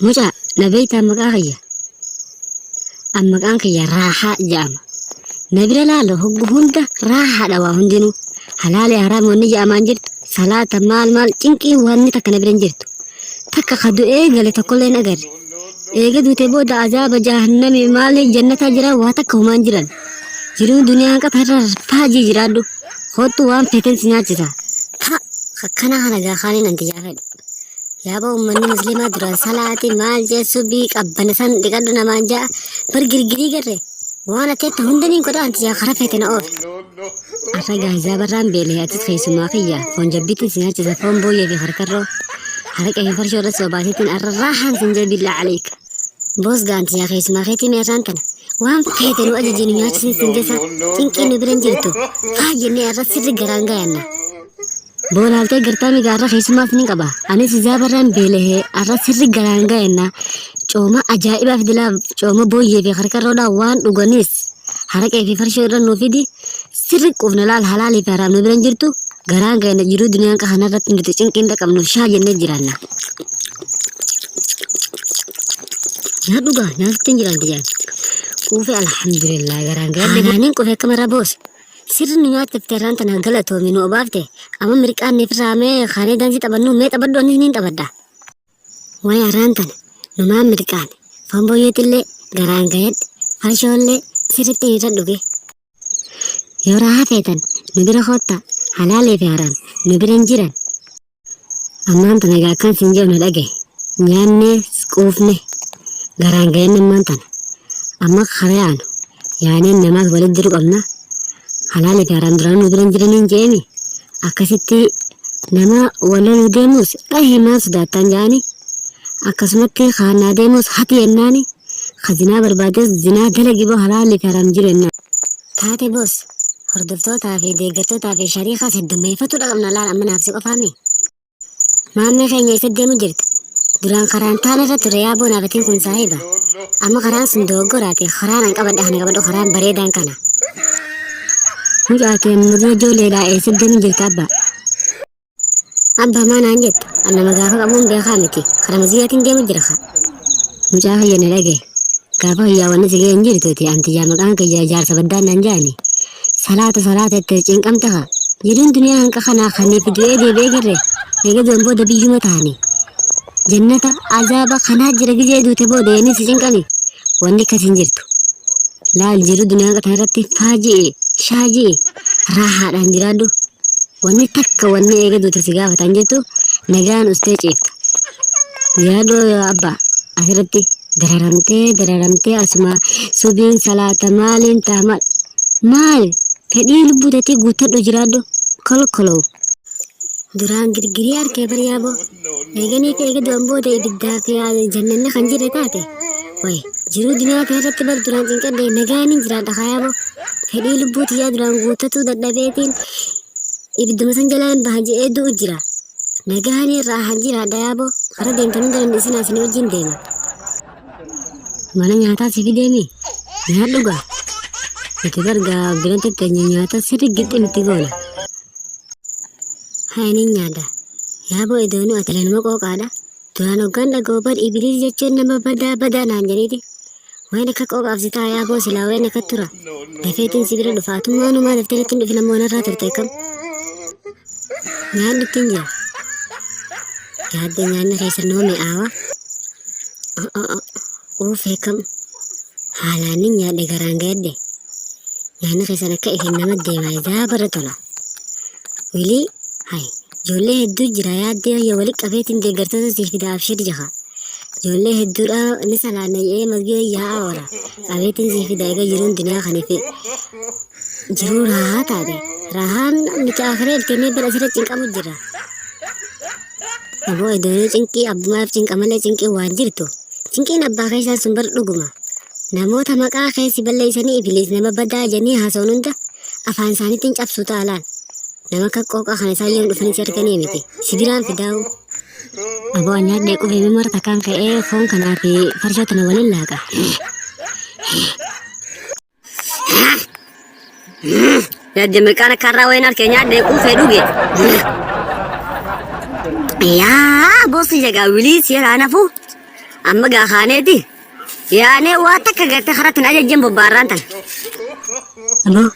mucaa nabeeytaa maqaa kiyya an maqaan kiyya raahaa jedhama nabira laalo hoggu hunda raahaadha waa hundinuu halaali haraam wanni jedhamaan jirtu salaata maal cinqii wanni takka nabiran jirtu takka kadu eegale tokkollee hin agarre eega duute booda azaaba jahannami maali jannataa jira waa takka humaan jiran jiruu duniyaan qabarra faajii jiraadhu hottu waan feten si nyaachisa akkana kana gaafaanin anti jaafadhu yaaba ummanni muslimaa duraan salaati maal jeessu bii qabbana san dhiqadhu namaan ja'a bar girgirii garre waan ateetta hundaniin godha anti jaa kara fete na oofe arra gaazaa barraan beelee atis keessumaa kiyya foon jabbiitiin si nyaachisa foon booyyee fi harkarroo haraqee fi farshoo irratti sobaaseetiin arra raahaan sin jee billaa caleeka boos gaanti yaa keessumaa keetii meerraan tana waan feete nu ajajinu nyaachisiin sin jesa cinqii nu biran jirtu faa jennee arra sirri garaan gayanna boolaaltee gartaami gaarra keessumaaf ni qaba anis izaa barraan beelehee arra sirri garaan gayanna cooma ajaa'ibaaf dilaa cooma booyyee fi harkarroodhaa waan dhuganis haraqee fi farshoo irra nuu fidi sirri quufna laal halaalii fi haraam nu biran jirtu garaan gayanna jiruu duniyaan kanarratti nuti cinqiin dhaqabnuuf shaa jennee jiraanna nyaadhugaa nyaattiin jiraanti jaan quufe alhamdulillah garaan gayanna naaniin quufe akkamarraa boos sirri nu nyaachifte irraan tana galatoomi nu obaafte amma mirqaan neef raamee kaanee dansii taphannu mee taphadhu anis niin taphadha wayi arraan tana numaan mirqaan foon booyyeetillee garaan gayadhe farshoollee sirritti irra dhuge yoo raahaa feetan nu bira kootta halaalee fi haraam nu biran jiran ammaan tana egaa akkan sin jeenu dhage nyaannee quufne garaan gayanne ammaan tana amma karayaanu yaaneen namaas walit jiru qabna halaalee fi haraam duraan nu biran jiraniin jeemi akkasitti nama waloluu deemus dhahimaa sodaattaan jaani akkasumatti kaannaa deemus hati yennaani khazinaa barbaadees zinaa dalagiboo halaalee fi haraam jiru yennaan taate boos hordoftootaa fi deeggartootaa fi shariikaas heddummeeffatu dhaqabna laal amma naafsi qofaami maammee keenya isa deemu jirta duraan karaan taana irra ture yaaboo naafatiin kun saahiba amma karaan sun dogoggoraate karaan an qabadha kana qabadhu karaan bareedaan kana mucaateen mudna ijoolleedhaa eessa deemu jirta abbaa maanaan jettu annama gaafa qabuun beekaa miti kara maziyaatiin deemu jira ka mucaa fayyana dhage gaafa hiyyaawwanni si ga'een jirtuuti antiyyaa maqaan kiyya jaarsa baddaan naan jaani salaata itti cinqamta ka jiruun duniyaa hanqa kanaa kaniif du'ee deebi'ee garre eega du'an booda biyyuma ta'anii jannata azaaba kanaa jira gizee duute booda yennii si cinqami wanni akkas hin jirtu laal jiru duniyaa kana irratti faaji'e shaaji'e raahaadhaan jiraadhu wanni takka wanni eega duute si gaafatan jettu nagaan ustee ciifta yaadoo abbaa asirratti dararamtee asuma subiin salaata maaliin taama maal fedhii lubbuuteetii guuttadhu jiraadhu kolkolow duraan girgirii harkee baryaaboo eeganii fi eega du'an booda ibiddaa fi jannanna kan jirre taate way jiruu duniyaa kana irratti bar duraan cinqadhe nagaaniin jiraadha kaayaaboo fedhii lubbuutiyyaa duraan guuttatuu dadhabeetiin ibidduma san jalaan baha je'ee du'u jira nagaanii raahan jiraadha yaaboo kara deemtan hunda dandeessinaa isin wajjin deema mana nyaataa si fideemi nyaadhugaa itti bargaa biran tetteenye nyaata sirri gixxin itti goola hainin nyaadha yaaboo idoonuu ati lanuma qooqaadha duraan hoggaan dhagoo bar ibiliis jechuun nama badaa naan jedhiiti wayin akka qooqaaf si ta'a yaaboo silaa wayin akka tura dafeetiin si bira dhufaatummaa numaa dafteeratti hin dhufi namoonarraa turte kam nyaanni ittiin jira yaadde nyaanni keessa noo mi'aawa uufee kam haalaan nyaadhe garaan ga'edde nyaanni keessan akka ifin nama deemaa isaa bara tola wilii hay ijoollee hedduu jira yaaddee yoo walitti qabeetiin deeggartoota siif fidaaf shiri jaha ijoollee hedduudha ni salaanayee masgii yaa'aa oola qabeetiin siif fida eega jiruun duniyaa kaniif jiruu raahaa taate raahaan nicha akiree ilteenee bira asirra cinqamu jira aboo idoonii cinqii abbumaaf cinqa malee cinqii waan jirtu cinqiin abbaa keessaa sun bar dhuguma namoota maqaa keessi balleessanii ibiliis nama badaa jennee haasa'uun hunda afaan isaaniitiin cabsu taalaan nama akka qooqaa kana isaan yoom dhufanii si arganii miti sibiraan fidaa'u aboo nyaadhee qufee marta kan ka'ee foon kanaa fi farshoo tana waliin laaqa yaadde mirqaan akka irraa wayin harkee nyaadhee qufee dhuge yaa boosi jagaa wilii si irraa nafu أما جا خانتي يعني واتك قلت خرطنا أجل جنب بارانتن أبو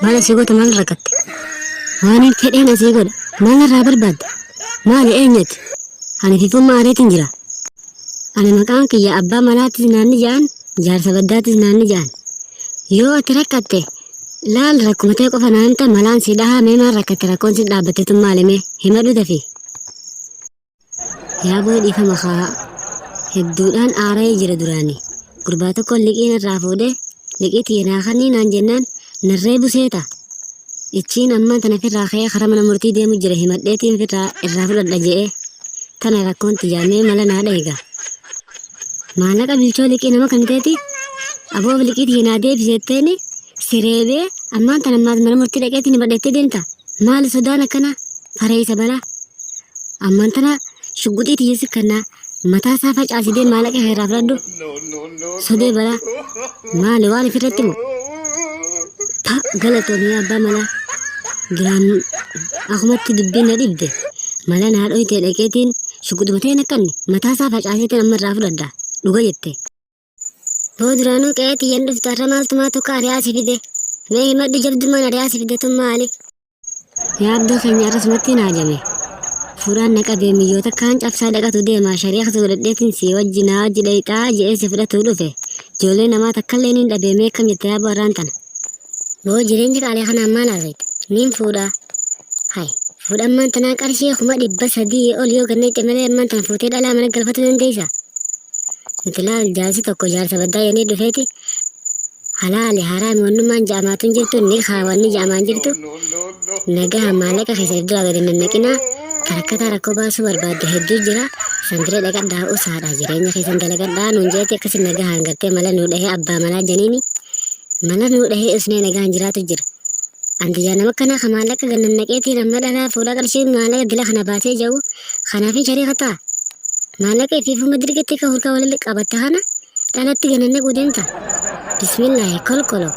مالي سيقول مال ركت وأنا كده سيقول مال رابر باد مالي أينت أنا في فم ماري تنجرا أنا مكانك يا أبا مالات ناني جان جار سبدات ناني جان يو تركته لا الركمتي قفنا أنت ملان سيدها مما ركت ركون سيد لابتة مالمي همدو دفي يا أبو دي فمخا hedduudhaan aaree jira duraanii gurbaa tokko liqiin irraa fuudhee liqiitii naaqanii naan jennaan narree buseeta ichiin ammaan tana firraa ka'ee karaa mana murtii deemu jira himadheetiin irraa fudhadha je'ee tana rakkoon tijaamee mala naa dheega maallaqa bilchoo liqii nama kan ta'eeti aboof liqiitii naa deebiseetteeni sireebee ammaan tana ammaas mana murtii dhaqeetiin himmadheettee deemta maali sodaan akkana fareessa balaa ammaan tana shugguxiitii yeessi kannaa mataa isaa facaasidee maallaqa irraa fudhadhu sodee balaa maali waan ifirratti moo galatoomii abbaa malaa duraan akumatti dubbiin na dhibde mala naa dhoytee dhaqeetiin shugguxumatee nakkanne mataa isaa facaaseetiin amma irraa fudhadha dhuga jette boo duraanuu qe'ee xiyyan dhuftu har'a maaltumaa tokko ari'aasi fide mee himadhu jabdumaan ari'aasi fide tun maali yaa abdoo keenya arrasumatti naa jame Furaan naqabee miyyoota kaan cabsaa dhaqatu deema shari'a soodadheetiin si wajjinaa wajji dhayxaa je'ee si fudhatu dhufe ijoollee namaa takkallee niin dhabeemee akkam jettee yaaboo irraan tana boo jireenya qaalee kanaan maal haasa'ite niin fuudhaa hay fuudhammaan tanaa qarshii 300 ol yoo ganna itti malee ammaan tana fuutee dhalaa mana galfatu dandeessa nuti laal jaarsi tokko jaarsa baddaa yennii dhufeeti halaali haraami wannummaan ja'amaatuun jirtu ni kaawwanni ja'amaan jirtu nagaa maallaqa keessa duraa gadi nannaqinaa Karakata rakkoo baasuu barbaadde hedduu jira sandiree dhaqadhaa usaadha jireenya keessan dalagadhaa nuun jeetti akkasii nagahaan gartee mala nuu dhahee abbaa malaa janiini mala nuu dhahee usnee nagahaan jiraatu jira antiyyaa nama kanaa ka maallaqa gannannaqeetiin amma dhalaa fuudhaa qarshii maallaqa dila kana baasee jiru kanaafin shari'a ta'a maallaqa ifiifuma dirqetti ka hurkaa walillee qabatte kana dhalatti gannannaquu deemta bismillaahi kolkolo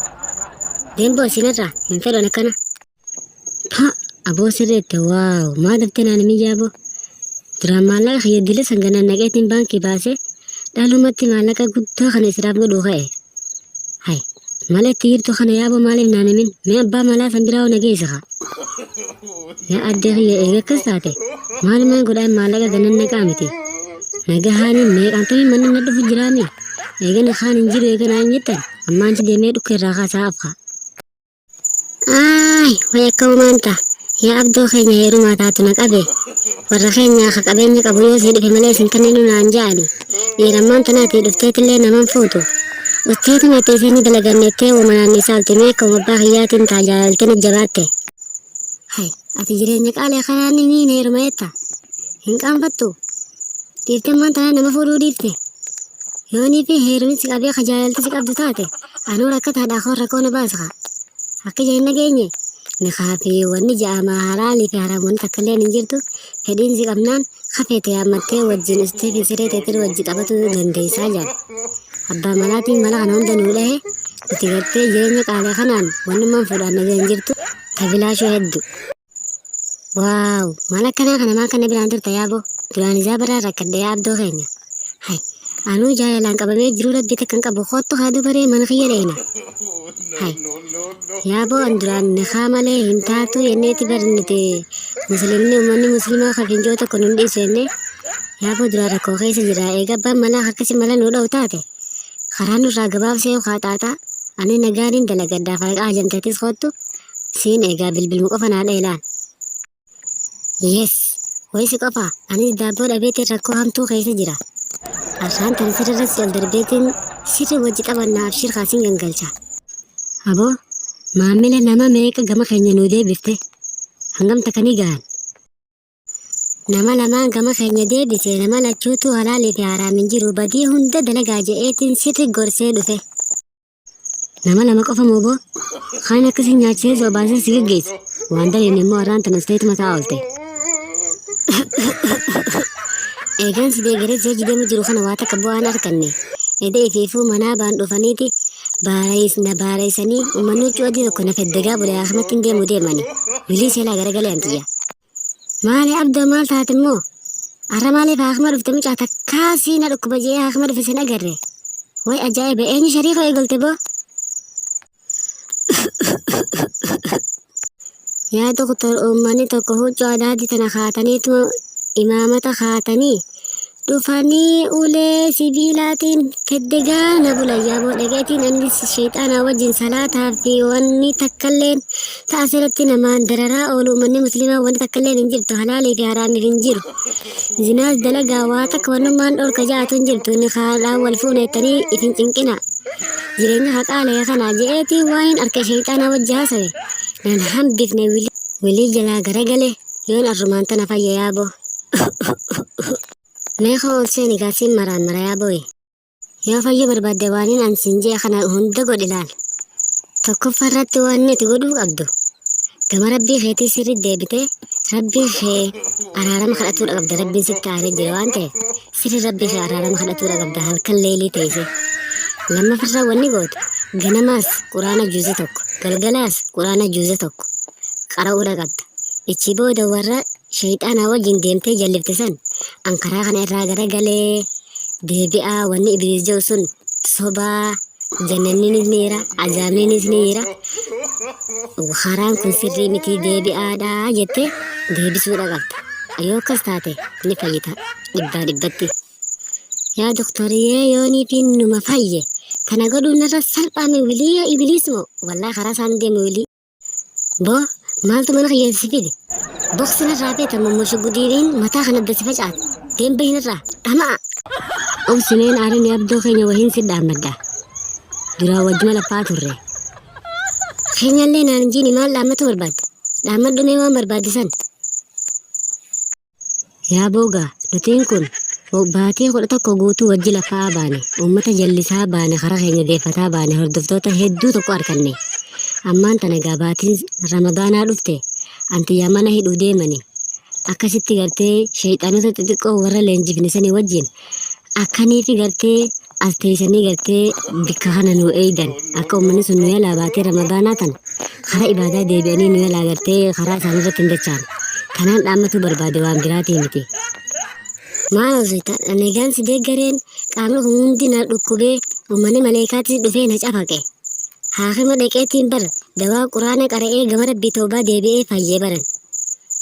deemboo isinirraa hin fedhan akkana aboo sirreette waaw maa daftee naan mijaaboo duraan maallaqa kiyya dila sanganaan naqeetiin baankii baasee dhaalumatti maallaqa guddaa kana israaf godhuu ka'e hay mala itti hirtu kana yaaboo maaliif naan himin mee abbaa malaa san biraa nageessa haa yaa addee kiyya eega akkas taate maalumaan godhaan maallaqa ganan naqaa miti nagahaaniin meeqaantamii manni na dhufu jiraami eegana kaan hin jiru eeganaan jettan ammaan si deemee dhukka irraa kaasaa afaa way akka umaanta yaa abdoo keenya heerumaa taatu na qabe warra keenya akka qabeenya qabu yoo sii dhufe malee isin kanneen naan ja'ani dhiirammaan tanaatii dhufteetillee naman fuutu utteetuma teessanii dalagannettee uumanaan isaalti meekka abbaa kiyyaatiin taajaajalteen jabaatte hay ati jireenya qaalee kanaan niin heeruma jetta hin qaanfattu dhiiftemmaan tanaa nama fuudhuu dhiifte yoonii fi heerumitti qabee kajaajalti si qabdu taate anuu rakkataadhaa koon rakkoo na baasa akka jeen nageenye nikaafi wanni ja'ama halaalii fi haraamonni takkallee hin jirtu fedhiin si qabnaan kafeete yaammattee wajjin ustee fi siree teetir wajji qabatu dandeessaa jira abbaa malaatiin mala kana hunda nuu dhahe nuti gartee jireenya qaalee kanaan wannummaan fuudhaan nagee hin jirtu tabilaashoo hedduu waaw mala akkanaa kanamaa kana biraan turta yaaboo duraan isaa baraa rakkadhee abdoo keenya hay anuu jaalalaan qabamee jiruu rabbii takkan qabu kottu haaduu baree mana kiyya dheena hay yaaboo an duraan nikaa malee hin taatu yenneeti barnite muslimni ummanni muslimaa kafinjoo tokko nun dhiisu jennee yaaboo duraan rakkoo keessa jira eega abbaan malaa akkasi mala nuu dha'u taate karaa nurraa gabaabsee xaaxaataa ani nagaaniin dalagaddaa faayiqaa hajamteetis kottu siin eegaa bilbilmu qofa naa dheelaan yes wayisi qofa ani daabboo dhabeetiin rakkoo hamtuu keessa jira asaan tan sirrirratti ol darbeetiin sirri wajji qabannaaf shirkaasin gangalcha aboo maamila nama meeqa gama keenya nuu deebifte hangam takanii gahan nama lamaan gama keenya deebise nama lachuutu halaalii fi haraamin jiru badii hunda dalagaa je'eetiin sirri gorsee dhufe nama lama qofa mooboo kaan akkasii nyaachisee soobaasee si geggeessu waan daleen immoo haraan tan asteetu mataa oolte eegaan si deegaree jeeji deemu jiru kana waa takka bu'aan arganne edee ifiifuu manaa baan dhufaniiti baareessanii uummanni huccuu adii tokko na feddagaa bulee akkamitti hin deemani wilii seelaa garagalee antiyya maali abdoo maal taate immoo arramaalee faakuma dhufte mucaa takkaasii na dhukkuba jee haakuma dhufe sin agarre. Way ajaa'iba eenyu shariika eegalte boo? Yaa doktor uummanni tokko huccuu adaadii tana kaataniitu imaamata kaatanii dhufanii ulee sibiilaatiin feddegaana bulayyaa boo dhageetiin annis sheexaanaa wajjin salaataa fi wanni takkalleen taasirratti namaan dararaa oolu uummanni musliimaa wanni takkalleen hin jirtu halaalii fi haraamiif hin jiru. Zinaas dalagaa waa takka wannummaan dhorka jaatu hin jirtu inni haadhaan wal fuunettanii ifin cinqina. Jireenya haqaalee kanaa je'eetiin waa'een harka sheexaanaa wajji haasawe. Nan hambifne wilii jalaa garagalee yoon arrumaan tana fayya yaaboo. Meeqa oolseen igaasiin maraan mara yaabooye. Yoo fayya barbaadde waaniin ansiin jee kana hunda godhi laal. Tokkoffaarratti waan itti godhuu qabdu. Gama rabbii keetii sirriitti deebitee rabbii kee araarama kadhatuudha qabda rabbiin sitti aanee jira waan ta'eef sirri rabbii kee araarama kadhatuudha qabda halkan leelii teessee. Lammaffirraa wanni gootu ganamaas quraana juuze tokko galgalaas quraana juuze tokko qara'uudha qabda. Ichi booda warra sheexaanaa wajjin deemtee jallifte san ankaraa kana irraa garagalee deebi'aa wanni ibliis jiru sun sobaa jannanninis ni jira azaabninis ni jira karaan kun sirrii miti deebi'aadhaa jettee deebisuudha qabda. Yoo akkas taate ni fayyita dhibbaa dhibbatti. Yaa doktoriyee yoonii fi numa fayye kana godhuun narra salphaame wilii ibliis moo wallaahi karaa isaan deemu wilii. Boo maaltu mana kiyyeessi fide boksina irraa beekamu mushugudiiniin mataa kana dasi facaate deemba hinirraa dhama'a. Obsimeen aarin abdoo keenya wahiin si dhaammadda duraa wajjuma laffaa turre. Keenyallee naan jiini maal dhaammatu barbaadda dhaammadhu mee waan barbaaddisan. Yaa boogaa nutiin kun baatii 11 guutuu wajji lafaa baane uummata jallisaa baane karaa keenya deeffataa baane hordoftoota hedduu tokko arganne. Ammaan tana gabaatiin ramadaanaa dhufte antiyyaa mana hidhuu deemani akkasitti gartee sheexaanota xixiqqoo warra leenjifnisanii wajjin akkanii fi gartee as teessanii gartee bikka kana nu eeydan akka uummanni sun nu yaalaa baatee ramadaanaa tan karaa ibaadaa deebi'anii nu yaalaa gartee karaa isaanii irratti hin dachaan kanaan dhaammatu barbaade waan biraatii miti. Maal hojjeta nagaan si deeggareen qaamni hundi na dhukkubee uummanni maleekaatis dhufee na cafaqe. Haakima dhaqeetiin bar dawaa quraana qara'ee gama rabbii toobaa deebi'ee fayyee baran.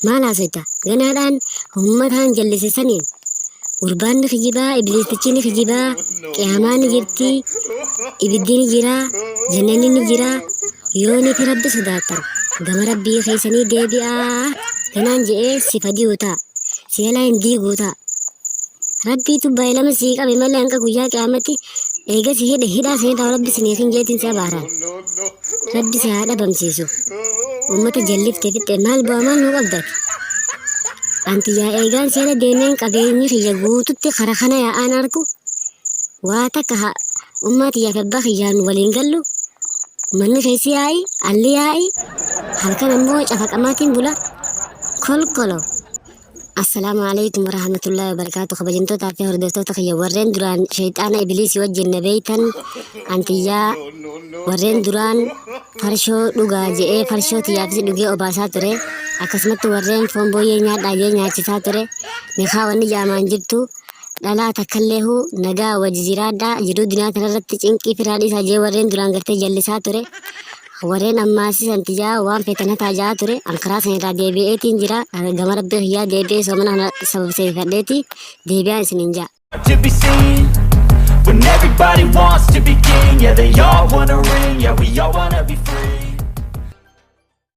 Maal haasofta ganaadhaan uummataan jallisisaniin urbaanni kijibaa ibliistichi ni kijibaa qiyaamaan ni jirti ibiddi ni jira jannanni ni jira yoonii fi rabbi sodaattan gama rabbii keessanii deebi'aa ganaan je'ee si fadii ta'a si yaalaa hin diiguu ta'a. Rabbiitu baay'ilama sii qabe malee hanqa guyyaa qiyaamatti eega si hidhaa seenaa rabbi siniif hin jeetiin si abaaraan. Rabbi si haa dhabamsiisu. Uummata jalliftee fixxee maal bu'aa maal nuu qabdati. Anti yaa eegaan seera deemeen qabeenyi kiyya guututti kara kana yaa'aan argu. Waa takka ummati yaa kabbaa kiyyaan waliin gallu. Manni keessi yaa'i, alli yaa'i. Halkan ammoo cafaqamaatiin bula. Kolkolo. Assalamu alaikum warahmatullahi wabarakatuh. Kabajamtoota fi hordoftoota kiyya warreen duraan shayxaana ibliisii wajjin na beeytan antiyyaa warreen duraan farshoo dhugaa je'ee farshoo tiyyaafisi dhugee obaasaa ture akkasumatti warreen foon booyyee nyaadhaa jee nyaachisaa ture meeqaa wanni jaamaan jirtu dhalaa takkalleehu nagaa wajji jiraadhaa jiruu dunyaa kanarratti cinqii firaadhiisaa jee warreen duraan gartee jallisaa ture. Warreen ammaasis antiyyaa waan feetan hataa jaa ture ankaraa san irraa deebi'eetiin jira gama rabbii kiyyaa deebi'ee soomana sababseeffadheeti deebi'aan isiniin jaa. To be seen when everybody wants to be king, yeah, they all wanna